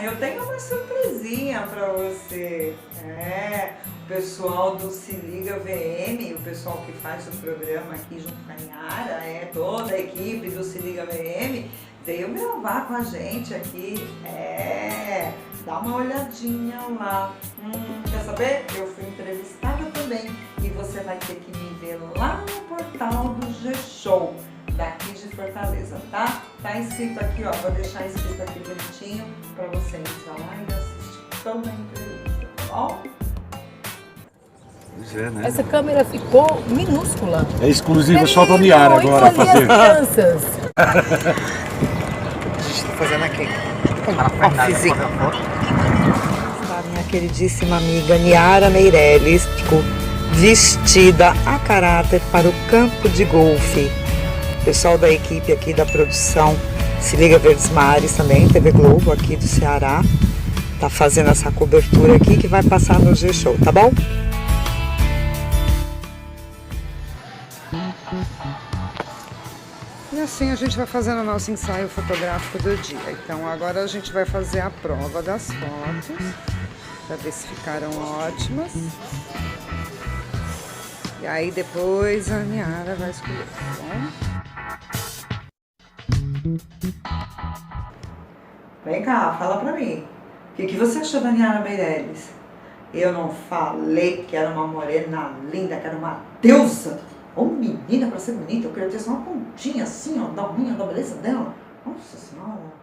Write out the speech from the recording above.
eu tenho uma surpresinha pra você. O pessoal do Se Liga VM, o pessoal que faz o programa aqui junto com a Niara, toda a equipe do Se Liga VM, veio gravar com a gente aqui. Dá uma olhadinha lá. Quer saber? Eu fui entrevistada também e você vai ter que me ver lá no portal do G-Show, daqui de Fortaleza, tá? Tá escrito aqui, ó, vou deixar escrito aqui bonitinho pra você entrar lá e assistir toda a entrevista, tá bom? Pois é, né? Essa câmera ficou minúscula. É exclusivo só da Niara agora fazer. Crianças. A gente tá fazendo aqui. A minha queridíssima amiga Niara Meirelles ficou vestida a caráter para o campo de golfe. O pessoal da equipe aqui da produção Se Liga Verdes Mares também, TV Globo aqui do Ceará, tá fazendo essa cobertura aqui que vai passar no G-Show, tá bom? E assim a gente vai fazendo o nosso ensaio fotográfico do dia. Então agora a gente vai fazer a prova das fotos, para ver se ficaram ótimas. E aí depois a Niara vai escolher, tá bom? Vem cá, fala pra mim. O que você achou da Niara Meirelles? Eu não falei que era uma morena linda, que era uma deusa? Ô menina, pra ser bonita, eu queria ter só uma pontinha assim, ó, da unha, da beleza dela. Nossa Senhora.